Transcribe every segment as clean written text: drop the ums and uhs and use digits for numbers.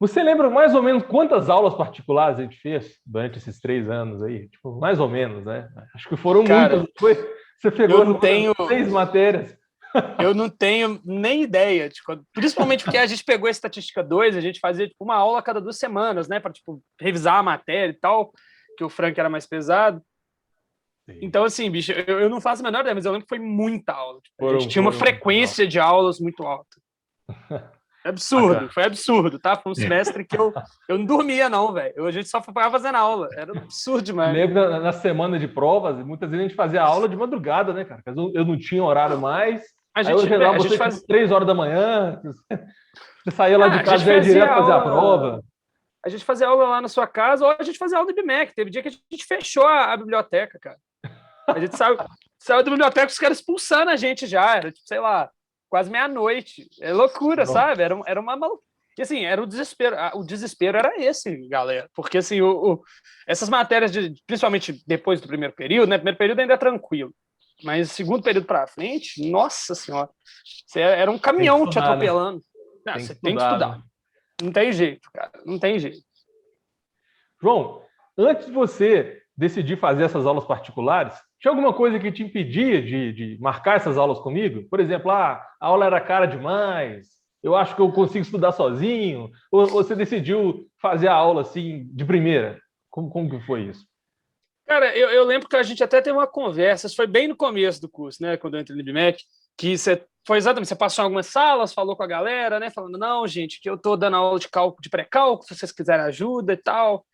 Você lembra mais ou menos quantas aulas particulares a gente fez durante esses 3 anos aí? Tipo, mais ou menos, né? Acho que foram muitas. Cara, Foi, você eu pegou não tenho, 6 matérias. eu não tenho nem ideia, tipo, principalmente porque a gente pegou a estatística 2, a gente fazia tipo, uma aula a cada 2 semanas, né, para tipo, revisar a matéria e tal, que o Frank era mais pesado. Sim. Então, assim, bicho, eu não faço a menor ideia, mas eu lembro que foi muita aula. Tipo, a gente Foram, tinha uma foram muitas aulas. frequência de aulas muito alta. Bacana. Absurdo, foi absurdo, tá? Foi um semestre que eu não dormia, não, velho. A gente só ficava fazendo aula. Era absurdo Eu demais. lembro na semana de provas, muitas vezes a gente fazia aula de madrugada, né, cara? Eu não tinha horário mais. A Aí eu gente, agendava a gente você tipo faz, 3 horas da manhã. Você saía lá de a gente casa e ia fazia direto fazer a aula. prova. A gente fazia aula lá na sua casa, ou a gente fazia aula do IBMEC. Teve dia que a gente fechou a biblioteca, cara. A gente saiu da biblioteca, os caras expulsando a gente já. Era, tipo, sei lá, quase meia-noite. É loucura, Não. sabe? Era uma maluca. E assim, era o desespero. O desespero era esse, galera. Porque assim, essas matérias, principalmente depois do primeiro período, né? Primeiro período ainda é tranquilo. Mas segundo período para frente, nossa senhora, você era um Tem que caminhão te estudar, né? atropelando. Não, Tem que você tem que estudar, estudar. né? Não tem jeito, cara. Não tem jeito. João, antes de você decidir fazer essas aulas particulares, tinha alguma coisa que te impedia de marcar essas aulas comigo? Por exemplo, a aula era cara demais, eu acho que eu consigo estudar sozinho, ou você decidiu fazer a aula assim de primeira? Como que foi isso? Cara, eu lembro que a gente até teve uma conversa, isso foi bem no começo do curso, né? Quando eu entrei no IBMEC, que você foi exatamente, você passou em algumas salas, falou com a galera, né? Falando, não, gente, que eu tô dando aula de cálculo, de pré-cálculo, se vocês quiserem ajuda e tal.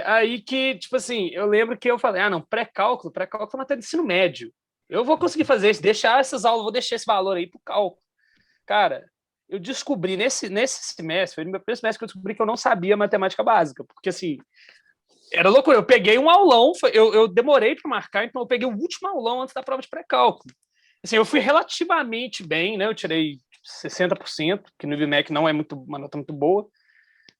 Aí que, tipo assim, eu lembro que eu falei, não, pré-cálculo é matéria de ensino médio. Eu vou conseguir fazer isso, deixar essas aulas, vou deixar esse valor aí pro cálculo. Cara, eu descobri nesse semestre, foi no meu primeiro semestre que eu descobri que eu não sabia matemática básica, porque assim, era loucura. Eu peguei um aulão, eu demorei para marcar, então eu peguei o último aulão antes da prova de pré-cálculo. Assim, eu fui relativamente bem, né? Eu tirei 60%, que no IBMEC não é uma nota muito boa,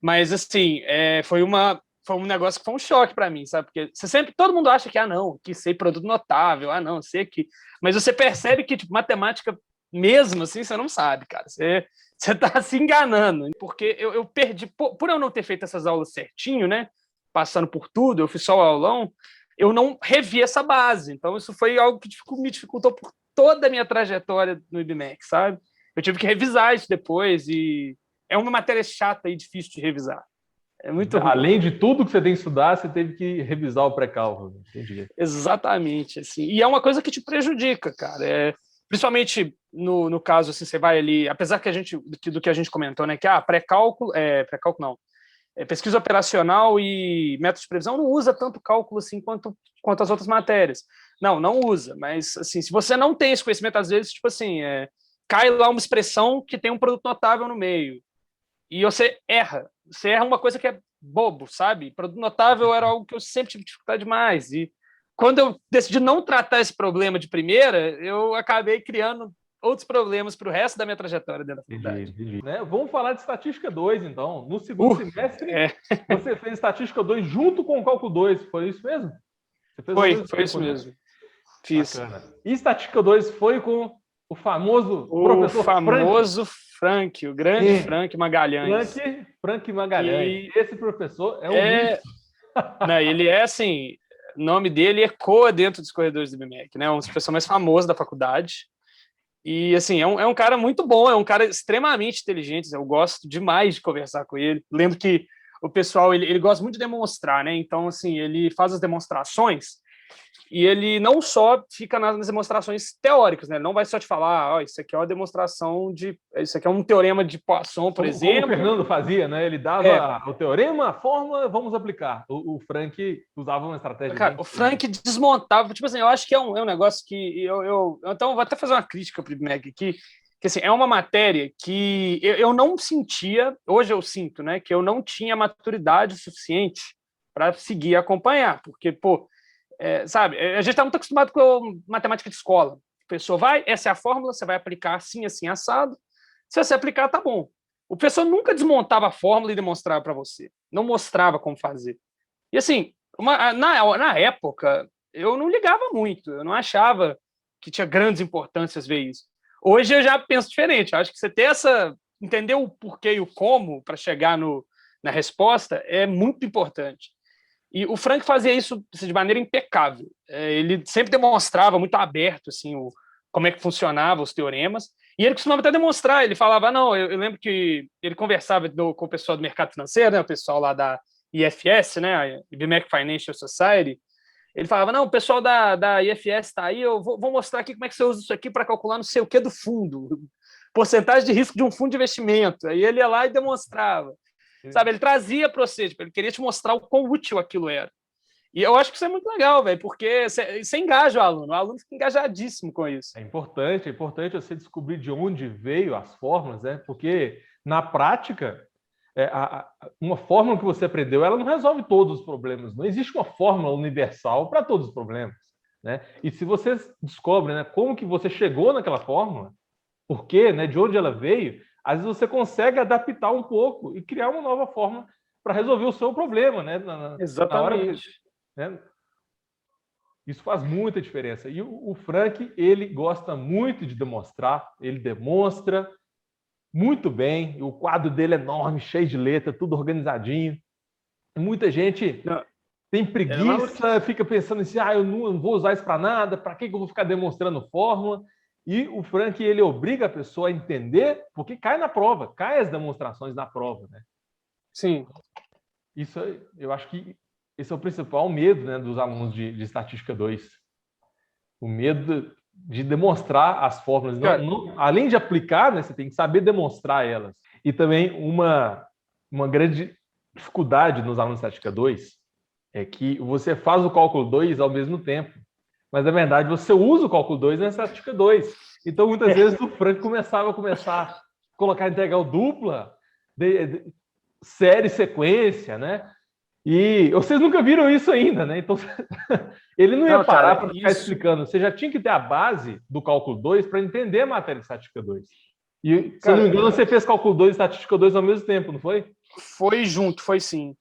mas assim, foi um negócio que foi um choque para mim, sabe? Porque todo mundo acha que, não, que sei produto notável, não, sei que. Mas você percebe que, tipo, matemática mesmo, assim, você não sabe, cara. Você tá se enganando. Porque eu perdi, por eu não ter feito essas aulas certinho, né? Passando por tudo, eu fiz só o aulão, eu não revi essa base. Então, isso foi algo que me dificultou por toda a minha trajetória no IBMEC, sabe? Eu tive que revisar isso depois e é uma matéria chata e difícil de revisar. É muito ruim. Além de tudo que você tem que estudar, você teve que revisar o pré-cálculo. Entendi. Exatamente, assim. E é uma coisa que te prejudica, cara. Principalmente no caso, assim, você vai ali, apesar que do que a gente comentou, né, que pré-cálculo não, pesquisa operacional e método de previsão não usa tanto cálculo assim quanto as outras matérias. Não usa, mas assim, se você não tem esse conhecimento, às vezes, tipo assim, cai lá uma expressão que tem um produto notável no meio e você erra uma coisa que é bobo, sabe? Produto notável era algo que eu sempre tive dificuldade demais. E quando eu decidi não tratar esse problema de primeira, eu acabei criando outros problemas para o resto da minha trajetória dentro da Entendi, faculdade. entendi. Né? Vamos falar de estatística 2, então. No segundo semestre, É, você fez estatística 2 junto com o cálculo 2, foi isso mesmo? Você fez ao mesmo foi isso tempo, né? mesmo. Fiz. Bacana. E estatística 2 foi com o famoso O professor Frank. famoso Frank, o grande Frank Magalhães. Frank Magalhães. Que Esse professor é um mito. é. Né, ele é assim. O nome dele ecoa dentro dos corredores do IBMEC, né? É um dos professores mais famosos da faculdade. E, assim, é um cara muito bom, é um cara extremamente inteligente. Eu gosto demais de conversar com ele. Lembro que o pessoal, ele gosta muito de demonstrar, né? Então, assim, ele faz as demonstrações e ele não só fica nas demonstrações teóricas, né? Ele não vai só te falar, isso aqui é uma demonstração isso aqui é um teorema de Poisson, por Como o exemplo. Fernando fazia, né? Ele É, dava o teorema, a fórmula, vamos aplicar. O Frank usava uma estratégia bem cara, o diferente. Frank desmontava, tipo assim, eu acho que é um negócio que então eu vou até fazer uma crítica para o IBMEC aqui, que assim, é uma matéria que eu não sentia, hoje eu sinto, né, que eu não tinha maturidade suficiente para seguir e acompanhar, porque, pô, sabe, a gente está muito acostumado com matemática de escola. A pessoa vai, essa é a fórmula, você vai aplicar assim, assim, assado. Se você aplicar, tá bom. O professor nunca desmontava a fórmula e demonstrava para você. Não mostrava como fazer. E assim, na época, eu não ligava muito, eu não achava que tinha grandes importâncias ver isso. Hoje eu já penso diferente, eu acho que você ter entender o porquê e o como para chegar na resposta é muito importante. E o Frank fazia isso de maneira impecável. Ele sempre demonstrava muito aberto assim, como é que funcionava os teoremas. E ele costumava até demonstrar. Ele falava, não, eu lembro que ele conversava com o pessoal do mercado financeiro, né, o pessoal lá da IFS, né, a IBMEC Financial Society. Ele falava, não, o pessoal da IFS está aí, eu vou mostrar aqui como é que você usa isso aqui para calcular não sei o que do fundo. Porcentagem de risco de um fundo de investimento. Aí ele ia lá e demonstrava. Sabe, ele trazia para você, ele queria te mostrar o quão útil aquilo era. E eu acho que isso é muito legal, velho, porque você engaja o aluno fica engajadíssimo com isso. É importante você descobrir de onde veio as fórmulas, né? Porque na prática, uma fórmula que você aprendeu, ela não resolve todos os problemas. Não existe uma fórmula universal para todos os problemas, né? E se você descobre, né, como que você chegou naquela fórmula, por quê, né, de onde ela veio, às vezes você consegue adaptar um pouco e criar uma nova forma para resolver o seu problema, né? Exatamente. Na hora que, né? Isso faz muita diferença. E o Frank, ele gosta muito de demonstrar, ele demonstra muito bem, o quadro dele é enorme, cheio de letra, tudo organizadinho. Muita gente tem preguiça, fica pensando assim, eu não vou usar isso para nada, para que eu vou ficar demonstrando fórmula? E o Frank, ele obriga a pessoa a entender, porque cai na prova, cai as demonstrações na prova, né? Sim. Isso, eu acho que esse é o principal medo, né, dos alunos de Estatística 2. O medo de demonstrar as fórmulas. Além de aplicar, né, você tem que saber demonstrar elas. E também uma grande dificuldade nos alunos de Estatística 2 é que você faz o cálculo 2 ao mesmo tempo. Mas, na verdade, você usa o cálculo 2 na Estatística 2. Então, muitas vezes, o Frank começava a colocar integral dupla, série, sequência, né? E vocês nunca viram isso ainda, né? Então, ele não ia parar para ficar explicando. Você já tinha que ter a base do cálculo 2 para entender a matéria de Estatística 2. E, se eu não me engano, você fez cálculo 2 e Estatística 2 ao mesmo tempo, não foi? Foi junto, foi sim.